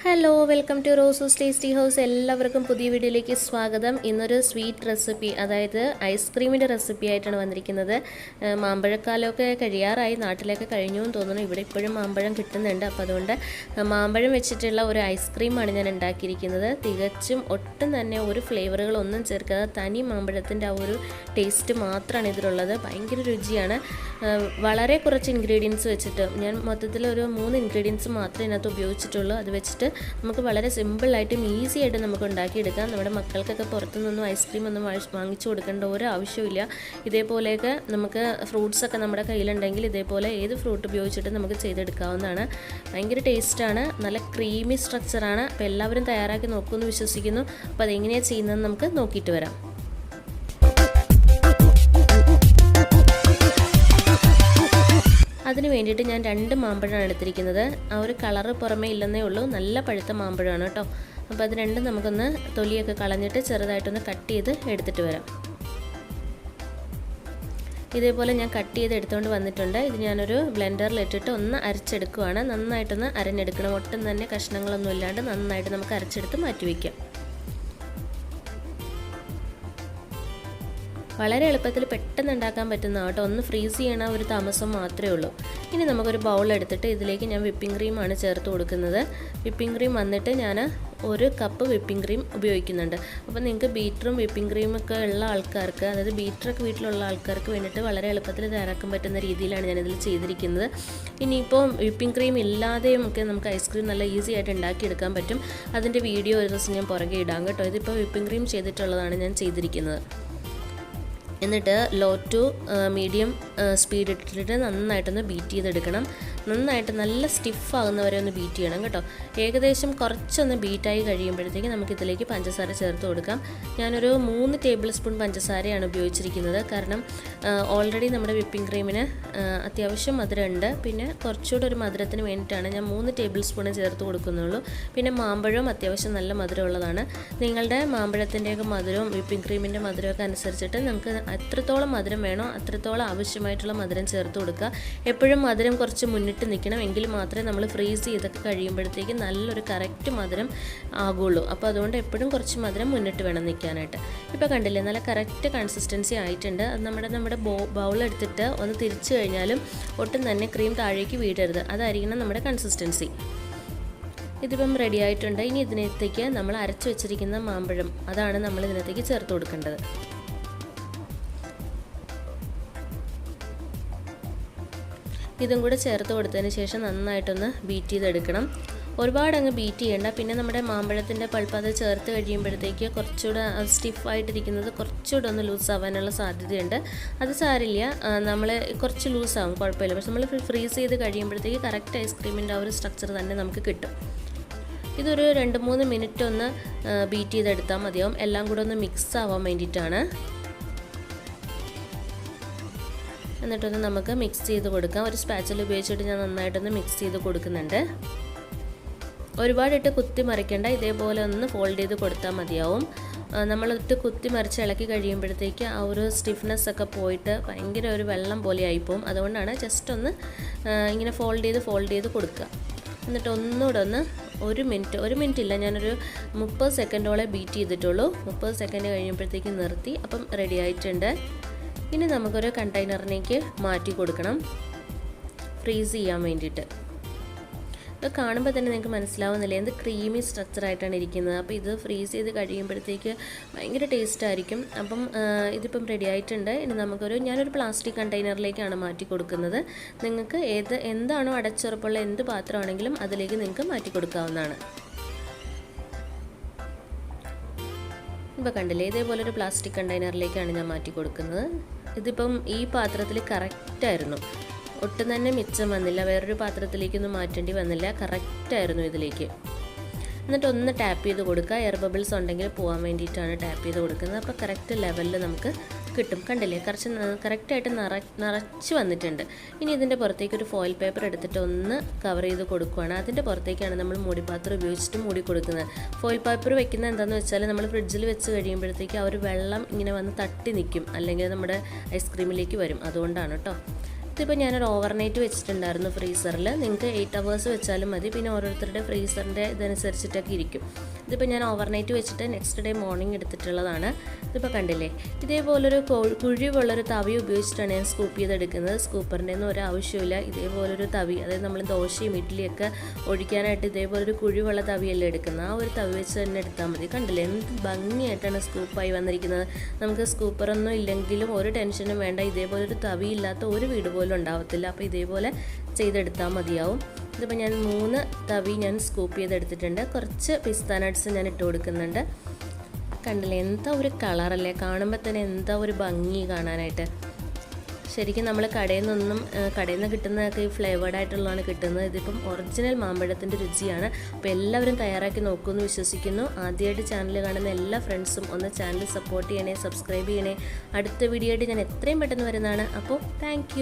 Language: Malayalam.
ഹലോ വെൽക്കം ടു റോസൂസ് ടേസ്റ്റി ഹൗസ്. എല്ലാവർക്കും പുതിയ വീഡിയോയിലേക്ക് സ്വാഗതം. ഇന്നൊരു സ്വീറ്റ് റെസിപ്പി, അതായത് ഐസ്ക്രീമിൻ്റെ റെസിപ്പി ആയിട്ടാണ് വന്നിരിക്കുന്നത്. മാമ്പഴക്കാലമൊക്കെ കഴിയാറായി, നാട്ടിലൊക്കെ കഴിഞ്ഞു എന്ന് തോന്നുന്നു. ഇവിടെ ഇപ്പോഴും മാമ്പഴം കിട്ടുന്നുണ്ട്. അപ്പോൾ അതുകൊണ്ട് മാമ്പഴം വെച്ചിട്ടുള്ള ഒരു ഐസ്ക്രീമാണ് ഞാൻ ഉണ്ടാക്കിയിരിക്കുന്നത്. തികച്ചും ഒട്ടും തന്നെ ഒരു ഫ്ലേവറുകളൊന്നും ചേർക്കാതെ തനി മാമ്പഴത്തിൻ്റെ ആ ഒരു ടേസ്റ്റ് മാത്രമാണ് ഇതിലുള്ളത്. ഭയങ്കര രുചിയാണ്. വളരെ കുറച്ച് ഇൻഗ്രീഡിയൻസ് വെച്ചിട്ട്, ഞാൻ മൊത്തത്തിൽ ഒരു 3 ഇൻഗ്രീഡിയൻസ് മാത്രമേ ഇതിനകത്ത് ഉപയോഗിച്ചിട്ടുള്ളൂ. അത് വെച്ചിട്ട് നമുക്ക് വളരെ സിമ്പിളായിട്ടും ഈസി ആയിട്ട് നമുക്ക് ഉണ്ടാക്കിയെടുക്കാം. നമ്മുടെ മക്കൾക്കൊക്കെ പുറത്തുനിന്നൊന്നും ഐസ്ക്രീം ഒന്നും വാങ്ങിച്ചു കൊടുക്കേണ്ട ഒരു ആവശ്യമില്ല. ഇതേപോലെയൊക്കെ നമുക്ക് ഫ്രൂട്ട്സൊക്കെ നമ്മുടെ കയ്യിലുണ്ടെങ്കിൽ ഇതേപോലെ ഏത് ഫ്രൂട്ട് ഉപയോഗിച്ചിട്ട് നമുക്ക് ചെയ്തെടുക്കാവുന്നതാണ്. ഭയങ്കര ടേസ്റ്റാണ്, നല്ല ക്രീമി സ്ട്രക്ചറാണ്. അപ്പോൾ എല്ലാവരും തയ്യാറാക്കി നോക്കുമെന്ന് വിശ്വസിക്കുന്നു. അപ്പോൾ അതെങ്ങനെയാണ് ചെയ്യുന്നതെന്ന് നമുക്ക് നോക്കിയിട്ട് വരാം. അതിന് വേണ്ടിയിട്ട് ഞാൻ 2 മാമ്പഴമാണ് എടുത്തിരിക്കുന്നത്. ആ ഒരു കളറ് പുറമേ ഇല്ലെന്നേ ഉള്ളൂ, നല്ല പഴുത്ത മാമ്പഴമാണ് കേട്ടോ. അപ്പോൾ അത് രണ്ടും നമുക്കൊന്ന് തൊലിയൊക്കെ കളഞ്ഞിട്ട് ചെറുതായിട്ടൊന്ന് കട്ട് ചെയ്ത് എടുത്തിട്ട് വരാം. ഇതേപോലെ ഞാൻ കട്ട് ചെയ്ത് എടുത്തുകൊണ്ട് വന്നിട്ടുണ്ട്. ഇത് ഞാനൊരു ബ്ലെൻഡറിലിട്ടിട്ട് ഒന്ന് അരച്ചെടുക്കുകയാണ്. നന്നായിട്ടൊന്ന് അരഞ്ഞെടുക്കണം. ഒട്ടും തന്നെ കഷ്ണങ്ങളൊന്നും ഇല്ലാണ്ട് നന്നായിട്ട് നമുക്ക് അരച്ചെടുത്ത് മാറ്റി വയ്ക്കാം. വളരെ എളുപ്പത്തിൽ പെട്ടെന്ന് ഉണ്ടാക്കാൻ പറ്റുന്ന കേട്ടോ. ഒന്ന് ഫ്രീസ് ചെയ്യണ ഒരു താമസം മാത്രമേ ഉള്ളൂ. ഇനി നമുക്കൊരു ബൗൾ എടുത്തിട്ട് ഇതിലേക്ക് ഞാൻ വിപ്പിംഗ് ക്രീമാണ് ചേർത്ത് കൊടുക്കുന്നത്. വിപ്പിംഗ് ക്രീം വന്നിട്ട് ഞാൻ 1 കപ്പ് വിപ്പിംഗ് ക്രീം ഉപയോഗിക്കുന്നുണ്ട്. അപ്പോൾ നിങ്ങൾക്ക് ബീറ്ററും വിപ്പിംഗ് ക്രീമൊക്കെ ഉള്ള ആൾക്കാർക്ക്, അതായത് ബീറ്ററൊക്കെ വീട്ടിലുള്ള ആൾക്കാർക്ക് വേണ്ടിയിട്ട് വളരെ എളുപ്പത്തിൽ തയ്യാറാക്കാൻ പറ്റുന്ന രീതിയിലാണ് ഞാനിതിൽ ചെയ്തിരിക്കുന്നത്. ഇനിയിപ്പോൾ വിപ്പിംഗ് ക്രീം ഇല്ലാതെയും ഒക്കെ നമുക്ക് ഐസ്ക്രീം നല്ല ഈസി ആയിട്ട് ഉണ്ടാക്കിയെടുക്കാൻ പറ്റും. അതിൻ്റെ വീഡിയോ ഒരു ദിവസം ഞാൻ പുറകെ ഇടാം കേട്ടോ. ഇതിപ്പോൾ വിപ്പിംഗ് ക്രീം ചെയ്തിട്ടുള്ളതാണ് ഞാൻ ചെയ്തിരിക്കുന്നത്. എന്നിട്ട് ലോ ടു മീഡിയം സ്പീഡ് ഇട്ടിട്ട് നന്നായിട്ടൊന്ന് ബീറ്റ് ചെയ്തെടുക്കണം. നന്നായിട്ട് നല്ല സ്റ്റിഫാകുന്നവരെ ഒന്ന് ബീറ്റ് ചെയ്യണം കേട്ടോ. ഏകദേശം കുറച്ചൊന്ന് ബീറ്റായി കഴിയുമ്പോഴത്തേക്ക് നമുക്കിതിലേക്ക് പഞ്ചസാര ചേർത്ത് കൊടുക്കാം. ഞാനൊരു 3 ടേബിൾ സ്പൂൺ പഞ്ചസാരയാണ് ഉപയോഗിച്ചിരിക്കുന്നത്. കാരണം ഓൾറെഡി നമ്മുടെ വിപ്പിംഗ് ക്രീമിന് അത്യാവശ്യം മധുരമുണ്ട്. പിന്നെ കുറച്ചുകൂടെ ഒരു മധുരത്തിന് വേണ്ടിയിട്ടാണ് ഞാൻ 3 ടേബിൾ സ്പൂൺ ചേർത്ത് കൊടുക്കുന്നുള്ളൂ. പിന്നെ മാമ്പഴവും അത്യാവശ്യം നല്ല മധുരമുള്ളതാണ്. നിങ്ങളുടെ മാമ്പഴത്തിൻ്റെയൊക്കെ മധുരവും വിപ്പിംഗ് ക്രീമിൻ്റെ മധുരമൊക്കെ അനുസരിച്ചിട്ട് നമുക്ക് എത്രത്തോളം മധുരം വേണോ അത്രത്തോളം ആവശ്യമായിട്ടുള്ള മധുരം ചേർത്ത് കൊടുക്കുക. എപ്പോഴും മധുരം കുറച്ച് മുന്നിട്ട് നിൽക്കണം, എങ്കിൽ മാത്രമേ നമ്മൾ ഫ്രീസ് ചെയ്തൊക്കെ കഴിയുമ്പോഴത്തേക്ക് നല്ലൊരു കറക്റ്റ് മധുരം ആകുള്ളൂ. അപ്പോൾ അതുകൊണ്ട് എപ്പോഴും കുറച്ച് മധുരം മുന്നിട്ട് വേണം നിൽക്കാനായിട്ട്. ഇപ്പോൾ കണ്ടില്ലേ, നല്ല കറക്റ്റ് കൺസിസ്റ്റൻസി ആയിട്ടുണ്ട്. അത് നമ്മുടെ ബൗളെടുത്തിട്ട് ഒന്ന് തിരിച്ചു കഴിഞ്ഞാലും ഒട്ടും തന്നെ ക്രീം താഴേക്ക് വീഴരുത്. അതായിരിക്കണം നമ്മുടെ കൺസിസ്റ്റൻസി. ഇതിപ്പം റെഡി ആയിട്ടുണ്ട്. ഇനി ഇതിനകത്തേക്ക് നമ്മൾ അരച്ചു വെച്ചിരിക്കുന്ന മാമ്പഴം, അതാണ് നമ്മൾ ഇതിനകത്തേക്ക് ചേർത്ത് കൊടുക്കേണ്ടത്. ഇതും കൂടെ ചേർത്ത് കൊടുത്തതിന് ശേഷം നന്നായിട്ടൊന്ന് ബീറ്റ് ചെയ്തെടുക്കണം. ഒരുപാട് അങ്ങ് ബീറ്റ് ചെയ്യേണ്ട. പിന്നെ നമ്മുടെ മാമ്പഴത്തിൻ്റെ പൾപ്പ് അത് ചേർത്ത് കഴിയുമ്പോഴത്തേക്ക് കുറച്ചുകൂടെ സ്റ്റിഫായിട്ടിരിക്കുന്നത് കുറച്ചുകൂടെ ഒന്ന് ലൂസ് ആവാനുള്ള സാധ്യതയുണ്ട്. അത് സാരില്ല, നമ്മൾ കുറച്ച് ലൂസാവും, കുഴപ്പമില്ല. പക്ഷെ നമ്മൾ ഫ്രീസ് ചെയ്ത് കഴിയുമ്പോഴത്തേക്ക് കറക്റ്റ് ഐസ്ക്രീമിൻ്റെ ആ ഒരു സ്ട്രക്ചർ തന്നെ നമുക്ക് കിട്ടും. ഇതൊരു 2-3 മിനിറ്റ് ഒന്ന് ബീറ്റ് ചെയ്തെടുത്താൽ മതിയാവും. എല്ലാം കൂടെ ഒന്ന് മിക്സ് ആവാൻ വേണ്ടിയിട്ടാണ്. എന്നിട്ടൊന്ന് നമുക്ക് മിക്സ് ചെയ്ത് കൊടുക്കാം. ഒരു സ്പാച്ചിൽ ഉപയോഗിച്ചിട്ട് ഞാൻ നന്നായിട്ടൊന്ന് മിക്സ് ചെയ്ത് കൊടുക്കുന്നുണ്ട്. ഒരുപാടിട്ട് കുത്തി മറിക്കേണ്ട, ഇതേപോലെ ഒന്ന് ഫോൾഡ് ചെയ്ത് കൊടുത്താൽ മതിയാവും. നമ്മളിട്ട് കുത്തി മറിച്ച് ഇളക്കി കഴിയുമ്പോഴത്തേക്ക് ആ ഒരു സ്റ്റിഫ്നെസ് ഒക്കെ പോയിട്ട് ഭയങ്കര ഒരു വെള്ളം പോലെ ആയിപ്പോവും. അതുകൊണ്ടാണ് ജസ്റ്റ് ഒന്ന് ഇങ്ങനെ ഫോൾഡ് ചെയ്ത് കൊടുക്കുക. എന്നിട്ട് ഒന്നുകൂടെ ഒന്ന് 1 മിനിറ്റ് ഇല്ല, ഞാനൊരു 30 സെക്കൻഡോളം ബീറ്റ് ചെയ്തിട്ടുള്ളൂ. 30 സെക്കൻഡ് കഴിയുമ്പോഴത്തേക്ക് നിർത്തി. അപ്പം റെഡി ആയിട്ടുണ്ട്. ഇനി നമുക്കൊരു കണ്ടെയ്നറിലേക്ക് മാറ്റി കൊടുക്കണം, ഫ്രീസ് ചെയ്യാൻ വേണ്ടിയിട്ട്. ഇത് കാണുമ്പോൾ തന്നെ നിങ്ങൾക്ക് മനസ്സിലാവുന്നില്ലേ എന്ത് ക്രീമി സ്ട്രക്ചറായിട്ടാണ് ഇരിക്കുന്നത്. അപ്പോൾ ഇത് ഫ്രീസ് ചെയ്ത് കഴിയുമ്പോഴത്തേക്ക് ഭയങ്കര ടേസ്റ്റ് ആയിരിക്കും. അപ്പം ഇതിപ്പം റെഡി ആയിട്ടുണ്ട്. ഇനി ഞാനൊരു പ്ലാസ്റ്റിക് കണ്ടെയ്നറിലേക്കാണ് മാറ്റി കൊടുക്കുന്നത്. നിങ്ങൾക്ക് എന്താണോ അടച്ചുറപ്പുള്ള എന്ത് പാത്രമാണെങ്കിലും അതിലേക്ക് നിങ്ങൾക്ക് മാറ്റി കൊടുക്കാവുന്നതാണ്. ഇപ്പോൾ കണ്ടില്ലേ, ഇതേപോലെ ഒരു പ്ലാസ്റ്റിക് കണ്ടെയ്നറിലേക്കാണ് ഞാൻ മാറ്റി കൊടുക്കുന്നത്. ഇതിപ്പം ഈ പാത്രത്തിൽ കറക്റ്റായിരുന്നു, ഒട്ടും തന്നെ മിച്ചം വന്നില്ല. വേറൊരു പാത്രത്തിലേക്കൊന്നും മാറ്റേണ്ടി വന്നില്ല, കറക്റ്റായിരുന്നു ഇതിലേക്ക്. എന്നിട്ട് ഒന്ന് ടാപ്പ് ചെയ്ത് കൊടുക്കുക. എയർ ബബിൾസ് ഉണ്ടെങ്കിൽ പോകാൻ വേണ്ടിയിട്ടാണ് ടാപ്പ് ചെയ്ത് കൊടുക്കുന്നത്. അപ്പോൾ കറക്റ്റ് ലെവലിൽ നമുക്ക് കിട്ടും. കണ്ടില്ലേ, കറക്റ്റായിട്ട് നിറച്ച് വന്നിട്ടുണ്ട്. ഇനി ഇതിൻ്റെ പുറത്തേക്ക് ഒരു ഫോയിൽ പേപ്പർ എടുത്തിട്ട് ഒന്ന് കവർ ചെയ്ത് കൊടുക്കുകയാണ്. അതിൻ്റെ പുറത്തേക്കാണ് നമ്മൾ മൂടിപ്പാത്രം ഉപയോഗിച്ചിട്ട് മൂടി കൊടുക്കുന്നത്. ഫോയിൽ പേപ്പർ വെക്കുന്നത് എന്താണെന്ന് വെച്ചാൽ നമ്മൾ ഫ്രിഡ്ജിൽ വെച്ച് കഴിയുമ്പോഴത്തേക്ക് ആ ഒരു വെള്ളം ഇങ്ങനെ വന്ന് തട്ടി നിൽക്കും, അല്ലെങ്കിൽ നമ്മുടെ ഐസ്ക്രീമിലേക്ക് വരും. അതുകൊണ്ടാണ് കേട്ടോ. ഇതിപ്പോൾ ഞാനൊരു ഓവർനൈറ്റ് വെച്ചിട്ടുണ്ടായിരുന്നു ഫ്രീസറിൽ. നിങ്ങൾക്ക് 8 hours വെച്ചാലും മതി, പിന്നെ ഓരോരുത്തരുടെ ഫ്രീസറിൻ്റെ ഇതനുസരിച്ചിട്ടൊക്കെ ഇരിക്കും. ഇതിപ്പോൾ ഞാൻ ഓവർനൈറ്റ് വെച്ചിട്ട് നെക്സ്റ്റ് ഡേ മോർണിംഗ് എടുത്തിട്ടുള്ളതാണ്. ഇതിപ്പോൾ കണ്ടില്ലേ, ഇതേപോലൊരു കുഴിവുള്ളൊരു തവി ഉപയോഗിച്ചിട്ടാണ് ഞാൻ സ്കൂപ്പ് ചെയ്തെടുക്കുന്നത്. സ്കൂപ്പറിൻ്റെ ഒന്നും ഒരു ആവശ്യമില്ല. ഇതേപോലൊരു തവി, അതായത് നമ്മൾ ദോശയും ഇഡ്ഡലിയൊക്കെ ഒഴിക്കാനായിട്ട് ഇതേപോലൊരു കുഴിവുള്ള തവിയല്ലേ എടുക്കുന്നത്, ആ ഒരു തവി വെച്ച് തന്നെ എടുത്താൽ മതി. കണ്ടില്ലേ എന്ത് ഭംഗിയായിട്ടാണ് സ്കൂപ്പായി വന്നിരിക്കുന്നത്. നമുക്ക് സ്കൂപ്പറൊന്നും ഇല്ലെങ്കിലും ഒരു ടെൻഷനും വേണ്ട. ഇതേപോലൊരു തവി ഇല്ലാത്ത ഒരു വീട് പോലും ഉണ്ടാവത്തില്ല. അപ്പോൾ ഇതേപോലെ ചെയ്തെടുത്താൽ മതിയാവും. ഇതിപ്പോൾ ഞാൻ 3 തവി ഞാൻ സ്കൂപ്പ് ചെയ്തെടുത്തിട്ടുണ്ട്. കുറച്ച് പിസ്ത നട്ട്സ് ഞാൻ ഇട്ട് കൊടുക്കുന്നുണ്ട്. കണ്ടില്ലേ എന്താ ഒരു കളറല്ലേ, കാണുമ്പോൾ തന്നെ എന്താ ഒരു ഭംഗി കാണാനായിട്ട്. ശരിക്കും നമ്മൾ കടയിൽ നിന്ന് കിട്ടുന്നതൊക്കെ ഈ ഫ്ലേവേർഡ് ആയിട്ടുള്ളതാണ് കിട്ടുന്നത്. ഇതിപ്പം ഒറിജിനൽ മാമ്പഴത്തിൻ്റെ രുചിയാണ്. അപ്പോൾ എല്ലാവരും തയ്യാറാക്കി നോക്കുമെന്ന് വിശ്വസിക്കുന്നു. ആദ്യമായിട്ട് ചാനൽ കാണുന്ന എല്ലാ ഫ്രണ്ട്സും ഒന്ന് ചാനൽ സപ്പോർട്ട് ചെയ്യണേ, സബ്സ്ക്രൈബ് ചെയ്യണേ. അടുത്ത വീഡിയോ ആയിട്ട് ഞാൻ എത്രയും പെട്ടെന്ന് വരുന്നതാണ്. അപ്പോൾ താങ്ക്